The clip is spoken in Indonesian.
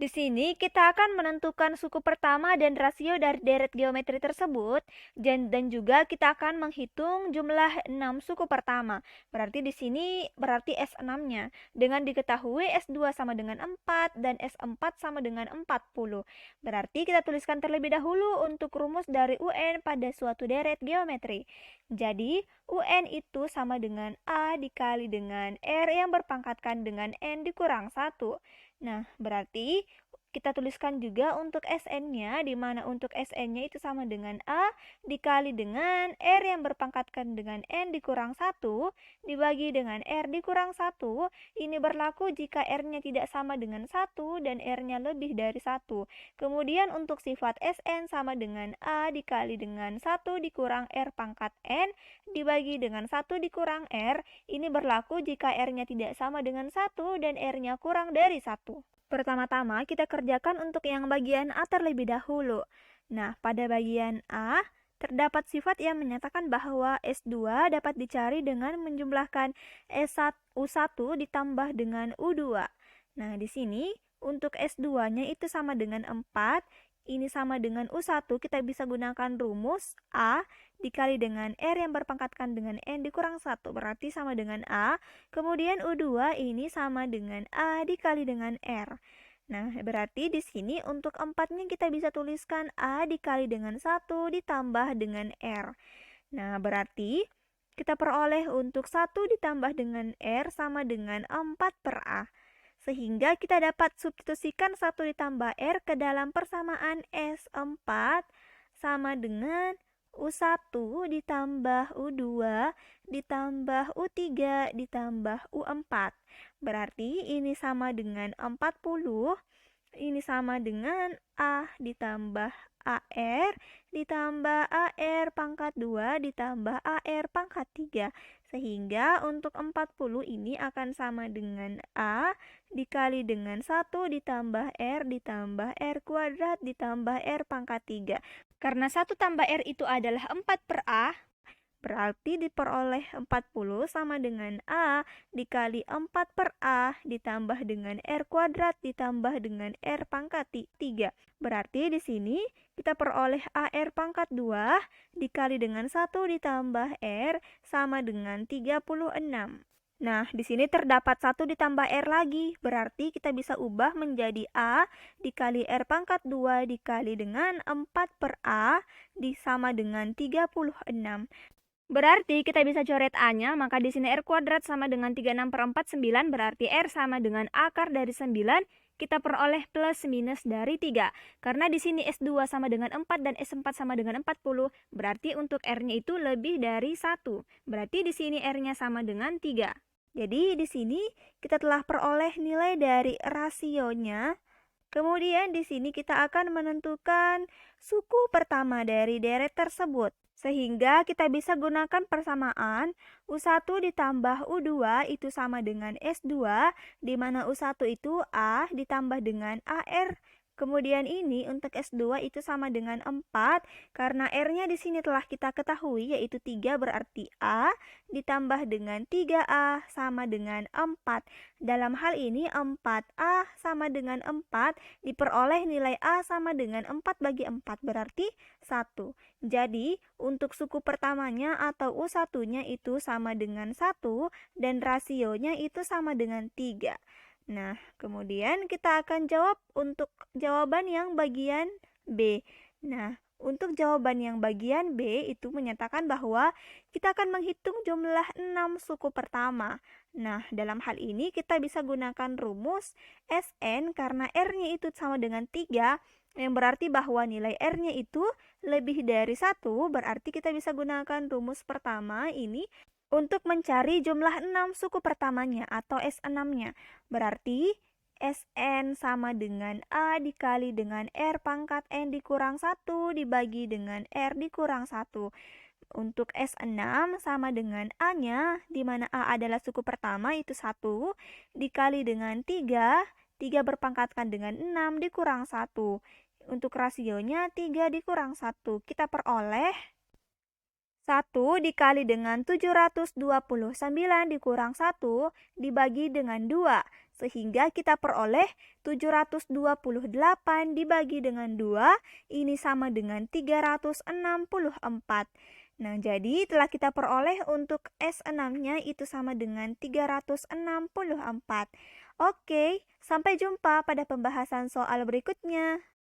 Di sini kita akan menentukan suku pertama dan rasio dari deret geometri tersebut dan juga kita akan menghitung jumlah 6 suku pertama. Berarti di sini berarti S6-nya dengan diketahui S2 sama dengan 4 dan S4 sama dengan 40. Berarti kita tuliskan terlebih dahulu untuk rumus dari UN pada suatu deret geometri. Jadi UN itu sama dengan A dikali dengan R yang berpangkatkan dengan N dikurang 1. Nah, berarti kita tuliskan juga untuk SN-nya, di mana untuk SN-nya itu sama dengan A dikali dengan R yang berpangkatkan dengan N dikurang 1 dibagi dengan R dikurang 1. Ini berlaku jika R-nya tidak sama dengan 1 dan R-nya lebih dari 1. Kemudian untuk sifat SN sama dengan A dikali dengan 1 dikurang R pangkat N dibagi dengan 1 dikurang R. Ini berlaku jika R-nya tidak sama dengan 1 dan R-nya kurang dari 1. Pertama-tama kita kerjakan untuk yang bagian A terlebih dahulu. Nah, pada bagian A, terdapat sifat yang menyatakan bahwa S2 dapat dicari dengan menjumlahkan U1 ditambah dengan U2. Nah, di sini untuk S2-nya itu sama dengan 4, ini sama dengan U1, kita bisa gunakan rumus A dikali dengan R yang berpangkatkan dengan N dikurang 1, berarti sama dengan A. Kemudian U2 ini sama dengan A dikali dengan R. Nah, berarti di sini untuk 4-nya kita bisa tuliskan A dikali dengan 1 ditambah dengan R. Nah, berarti kita peroleh untuk 1 ditambah dengan R sama dengan 4 per A. Sehingga kita dapat substitusikan 1 ditambah R ke dalam persamaan S4 sama dengan U1 ditambah U2 ditambah U3 ditambah U4. Berarti ini sama dengan 40, ini sama dengan A ditambah AR ditambah AR pangkat 2 ditambah AR pangkat 3. Sehingga untuk 40 ini akan sama dengan A dikali dengan 1 ditambah R ditambah R kuadrat ditambah R pangkat 3. Karena 1 tambah R itu adalah 4 per A, berarti diperoleh 40 sama dengan A dikali 4 per A ditambah dengan R kuadrat ditambah dengan R pangkat 3. Berarti di sini kita peroleh AR pangkat 2 dikali dengan 1 ditambah R sama dengan 36. Nah, di sini terdapat 1 ditambah R lagi, berarti kita bisa ubah menjadi A dikali R pangkat 2 dikali dengan 4 per A sama dengan 36. Berarti kita bisa coret A-nya, maka di sini R kuadrat sama dengan 36 per 4, 9, berarti R sama dengan akar dari 9, kita peroleh plus minus dari 3. Karena di sini S2 sama dengan 4 dan S4 sama dengan 40, berarti untuk R-nya itu lebih dari 1. Berarti di sini R-nya sama dengan 3. Jadi di sini kita telah peroleh nilai dari rasionya. Kemudian di sini kita akan menentukan suku pertama dari deret tersebut. Sehingga kita bisa gunakan persamaan U1 ditambah U2 itu sama dengan S2, di mana U1 itu A ditambah dengan AR. Kemudian ini untuk S2 itu sama dengan 4, karena R-nya di sini telah kita ketahui yaitu 3, berarti A ditambah dengan 3A sama dengan 4. Dalam hal ini 4A sama dengan 4 diperoleh nilai A sama dengan 4 bagi 4, berarti 1. Jadi untuk suku pertamanya atau U1-nya itu sama dengan 1 dan rasionya itu sama dengan 3. Nah, kemudian kita akan jawab untuk jawaban yang bagian B. Nah, untuk jawaban yang bagian B itu menyatakan bahwa kita akan menghitung jumlah 6 suku pertama. Nah, dalam hal ini kita bisa gunakan rumus SN karena R-nya itu sama dengan 3, yang berarti bahwa nilai R-nya itu lebih dari 1, berarti kita bisa gunakan rumus pertama ini untuk mencari jumlah 6 suku pertamanya atau S6-nya. Berarti Sn sama dengan A dikali dengan R pangkat N dikurang 1 dibagi dengan R dikurang 1. Untuk S6 sama dengan A-nya, di mana A adalah suku pertama itu 1, dikali dengan 3, 3 berpangkatkan dengan 6 dikurang 1. Untuk rasionya 3 dikurang 1, kita peroleh 1 dikali dengan 729 dikurang 1 dibagi dengan 2. Sehingga kita peroleh 728 dibagi dengan 2, ini sama dengan 364. Nah, jadi telah kita peroleh untuk S6-nya itu sama dengan 364. Oke, sampai jumpa pada pembahasan soal berikutnya.